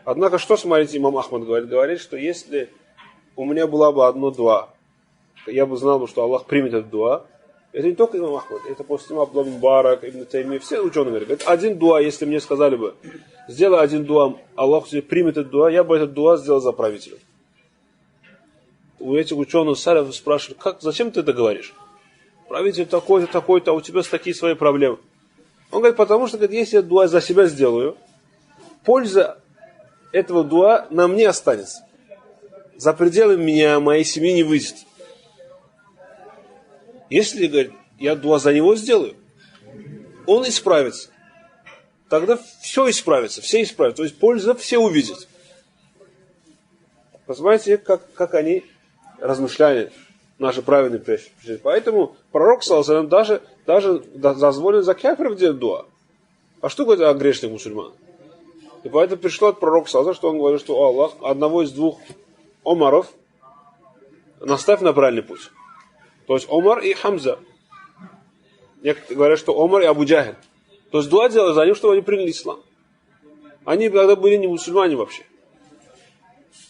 Однако, что, смотрите, имам Ахмад говорит, что если у меня была бы одно дуа, я бы знал, что Аллах примет этот дуа. Это не только имам Ахмад, это после него Абдулла Мубарак, Ибн Тайми, все ученые говорят. Это один дуа, если мне сказали бы, сделай один дуа, Аллах тебе примет этот дуа, я бы этот дуа сделал за правителя. У этих ученых саляфов спрашивали, зачем ты это говоришь? Правитель такой-то, такой-то, а у тебя такие свои проблемы. Он говорит, потому что, говорит, если я дуа за себя сделаю, польза этого дуа на мне останется. За пределы меня, моей семьи не выйдет. Если, говорит, я дуа за него сделаю, он исправится. Тогда все исправится, все исправятся. То есть польза все увидят. Посмотрите, как они размышляли, наши праведные прежде. Поэтому пророк, саллаллаху алейхи, даже дозволил за кафиров делать дуа. А что говорит о грешных мусульман? И поэтому пришло от пророка, саллаллаху алейхи, что он говорит, что Аллах одного из двух Омаров наставь на правильный путь. То есть Омар и Хамза. Некоторые говорят, что Омар и Абу Джахиль. То есть дуа делали за них, чтобы они приняли ислам. Они тогда были не мусульмане вообще.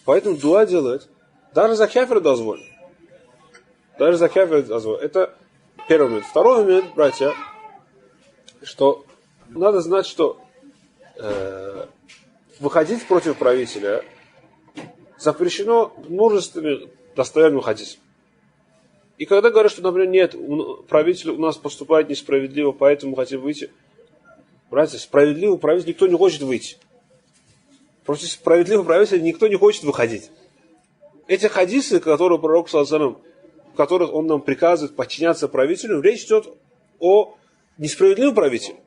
Поэтому дуа делают. Даже за кафира дозволено. Даже за кафира дозволено. Это первый момент. Второй момент, братья, что надо знать, что выходить против правителя запрещено множествами достоверных хадисов. И когда говорят, что, например, нет, правитель у нас поступает несправедливо, поэтому хотим выйти. Братья, справедливый правитель никто не хочет выйти. Против справедливого правителя никто не хочет выходить. Эти хадисы, которые пророк, в которых он нам приказывает подчиняться правителю, речь идет о несправедливом правителе.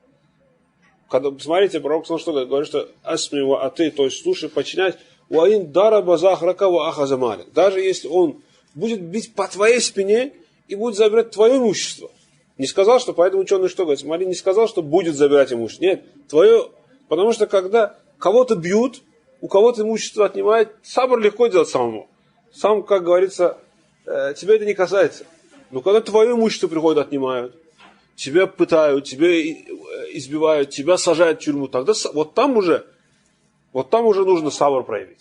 Когда, посмотрите, пророк что говорит, что асми ва аты, то есть слушай, подчиняй, уаин дараба захрака ва ахазамали. Даже если он будет бить по твоей спине и будет забирать твое имущество. Не сказал, что, поэтому ученый что говорит? Смотри, не сказал, что будет забирать имущество. Нет, твое, потому что когда кого-то бьют, у кого-то имущество отнимают, сабр легко делать самому. Сам, как говорится, тебя это не касается. Но когда твое имущество приходит, отнимают, тебя пытают, тебя избивают, тебя сажают в тюрьму, тогда вот там уже нужно сабр проявить.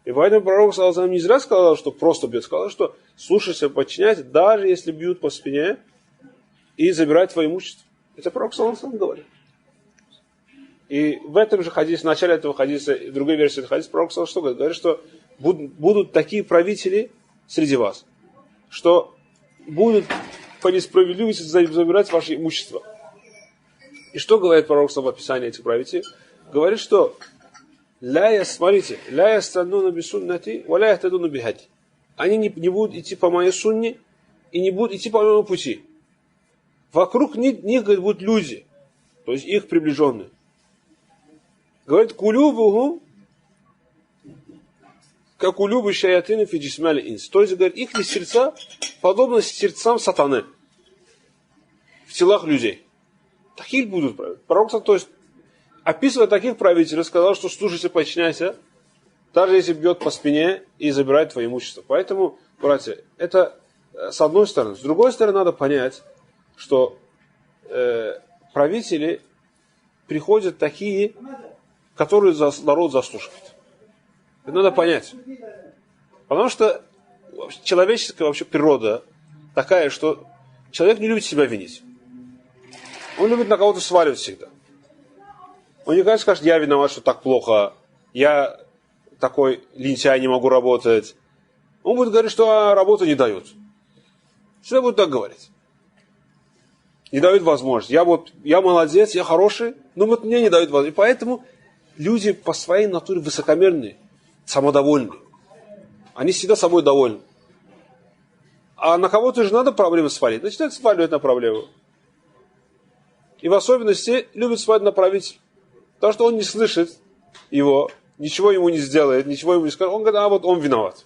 И поэтому пророк, саллаллаху алейхи, не зря сказал, что просто бьет, сказал, что слушайся, подчиняйся, даже если бьют по спине и забирают твое имущество. Это пророк, саллаллаху алейхи, говорит. И в этом же хадисе, в начале этого хадиса, в другой версии этого хадиса, пророк, саллаллаху алейхи, говорит, что будут такие правители среди вас, что будут по несправедливости забирать ваше имущество. И что говорит пророк в описании этих правителей? Говорит, что смотрите, они не будут идти по моей сунне и не будут идти по моему пути. Вокруг них говорит, будут люди, то есть их приближенные. Говорит, кулюбуху, как улюбы шаятины фиджисмали инс. То есть, говорит, их сердца подобны сердцам сатаны в телах людей. Такие будут правители. Пророк, то есть, описывая таких правителей, сказал, что слушайся, подчиняйся, даже если бьет по спине и забирает твое имущество. Поэтому, братья, это с одной стороны. С другой стороны, надо понять, что правители приходят такие, которые народ заслуживает. Это надо понять. Потому что человеческая вообще природа такая, что человек не любит себя винить. Он любит на кого-то сваливать всегда. Он никогда не скажет, я виноват, что так плохо, я такой лентяй, не могу работать. Он будет говорить, что работу не дают. Всегда будет так говорить. Не дают возможность. Я молодец, я хороший, но вот мне не дают возможность. И поэтому люди по своей натуре высокомерные, самодовольные. Они всегда собой довольны. А на кого-то же надо проблемы свалить. Начинают сваливать на проблему. И в особенности любят свалить на правителя. Потому что он не слышит его, ничего ему не сделает, ничего ему не скажет. Он говорит, вот он виноват.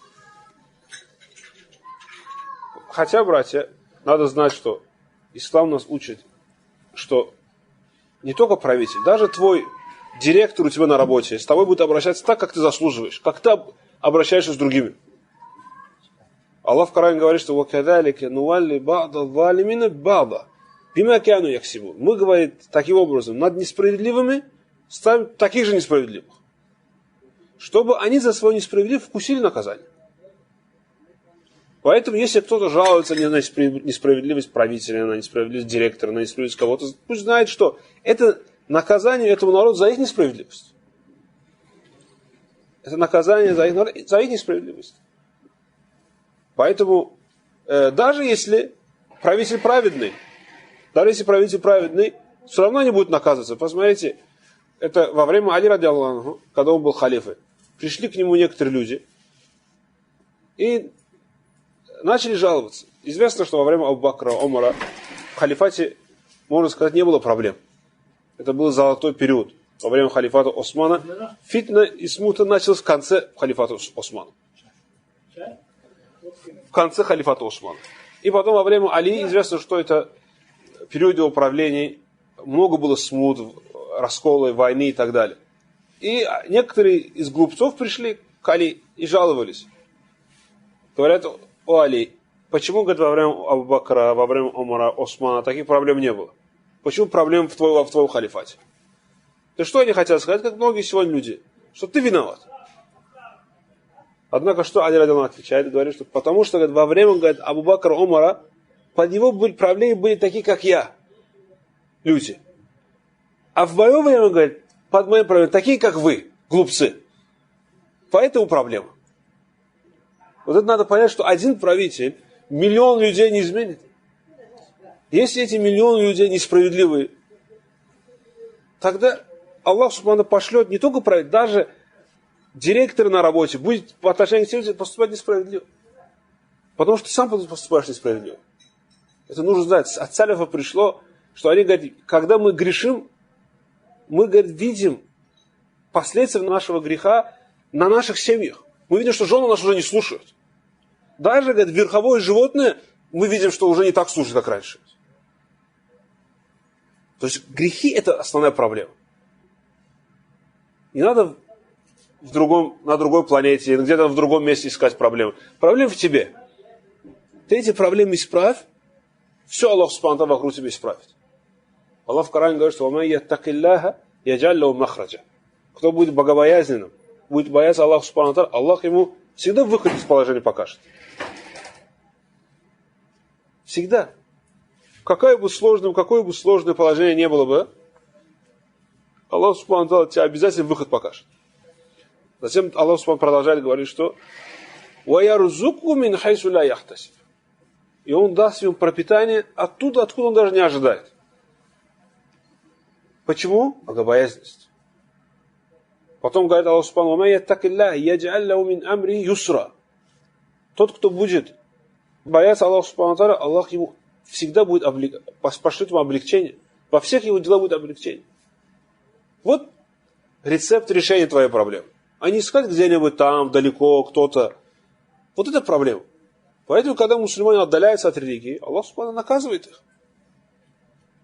Хотя, братья, надо знать, что ислам нас учит, что не только правитель, даже твой директор у тебя на работе с тобой будет обращаться так, как ты заслуживаешь, как ты обращаешься с другими. Аллах в Коране говорит, что وَكَذَلِكَ نُوَلِّ بَعْضَ الظَّالِمِينَ بَعْضًا بِمَا كَانُوا يَكْسِبُونَ. Мы, говорит, таким образом, над несправедливыми ставим таких же несправедливых. чтобы они за свою несправедливость вкусили наказание. Поэтому, если кто-то жалуется на несправедливость правителя, на несправедливость директора, на несправедливость кого-то, пусть знает, что это наказание этому народу за их несправедливость. Это наказание за их несправедливость. Поэтому, даже если правитель праведный, все равно не будет наказываться. Посмотрите, это во время Али ради Аллаху, когда он был халифой, пришли к нему некоторые люди и начали жаловаться. Известно, что во время Абу-Бакра, Омара в халифате, можно сказать, не было проблем. Это был золотой период. Во время халифата Османа фитна и смута началась в конце халифата Османа. В конце халифата Османа. И потом во время Али известно, что это в периоде управления много было смут, расколы, войны и так далее. И некоторые из глупцов пришли к Али и жаловались. Говорят: о Али, почему, говорит, во время Абу-Бакра, во время Омара, Османа таких проблем не было? Почему проблем в твоем халифате? То что они хотят сказать, как многие сегодня люди? Что ты виноват. Однако, что Али ради Аллаху отвечает, говорит, что потому что, говорит, во время, говорит, Абу-Бакра, Омара, под его проблемы были такие, как я, люди. А в мое время, говорит, под моей проблемой такие, как вы, глупцы. Поэтому проблема. Вот это надо понять, что один правитель миллион людей не изменит. Если эти миллионы людей несправедливые, тогда Аллах Субхану пошлет не только правитель, даже директор на работе будет по отношению к тебе поступать несправедливо. Потому что ты сам поступаешь несправедливо. Это нужно знать. От салифа пришло, что они говорят, когда мы грешим, мы, говорит, видим последствия нашего греха на наших семьях. Мы видим, что жены нас уже не слушают. Даже, говорит, верховое животное, мы видим, что уже не так слушает, как раньше. То есть грехи – это основная проблема. Не надо на другой планете, где-то в другом месте искать проблемы. Проблема в тебе. Ты эти проблемы исправь, все Аллах Субхану вокруг тебя исправит. Аллах в Коране говорит, что кто будет богобоязненным, будет бояться Аллаха Субхану, Аллах ему всегда выход из положения покажет. Всегда. Какое бы сложное положение не было бы, Аллах Субхану тебе обязательно выход покажет. Затем Аллах Субхану продолжает говорить, что и Он даст ему пропитание оттуда, откуда он даже не ожидает. Почему? Богобоязненность. Потом говорит Аллах Субхану: тот, кто будет бояться Аллаха Субхану, Аллах ему всегда будет пошлет ему облегчение. Во всех его делах будет облегчение. Вот рецепт решения твоей проблемы. А не искать где-нибудь там, далеко, кто-то. Вот это проблема. Поэтому, когда мусульмане отдаляются от религии, Аллах Субхану наказывает их.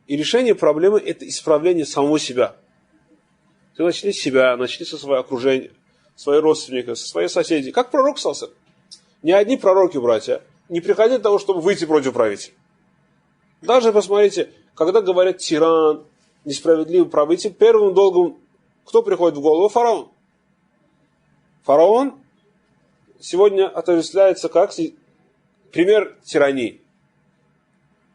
И решение проблемы – это исправление самого себя. Ты начни с себя, начни со своего окружения, своих родственников, со своих соседей. Как пророк Салсалям. Не одни пророки, братья, не приходили для того, чтобы выйти против правителя. Даже, посмотрите, когда говорят тиран, несправедливый правитель, первым долгом кто приходит в голову? Фараон. Фараон сегодня отождествляется как пример тирании.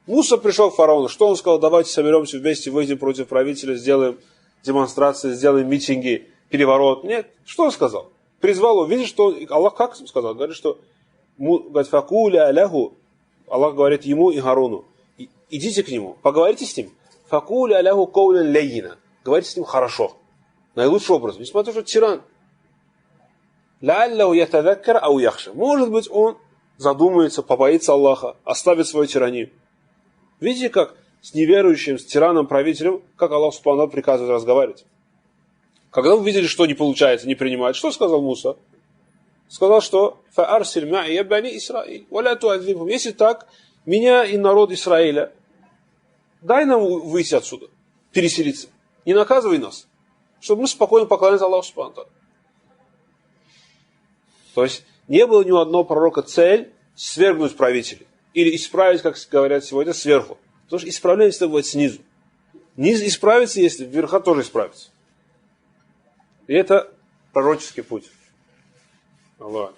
Муса пришел к фараону. Что он сказал? Давайте соберемся вместе, выйдем против правителя, сделаем демонстрации, сделаем митинги, переворот. Нет. Что он сказал? Призвал его. Видишь, что Аллах как сказал? Говорит, что факуля аляху. Аллах говорит ему и Харуну: идите к нему, поговорите с ним. Факуля аляху каулян лейина. Говорите с ним хорошо. Наилучшим образом. Несмотря на то, что тиран. Лааллаху ятадаккар ау яхша. Может быть, он задумается, побоится Аллаха, оставит свою тиранию. Видите, как с неверующим, с тираном, правителем, как Аллах Субхану приказывает разговаривать. Когда вы видели, что не получается, не принимает, что сказал Муса? Сказал, что «Фа'арсиль ма'ия бани Исраиль, валя ту'адзибхум». Если так, меня и народ Израиля, дай нам выйти отсюда, переселиться. Не наказывай нас, чтобы мы спокойно поклонялись Аллаху Субхану. То есть не было ни у одного пророка цель свергнуть правителей. Или исправить, как говорят сегодня, сверху. Потому что исправление всегда бывает снизу. Низ исправится, если верха тоже исправится. И это пророческий путь. Аллах.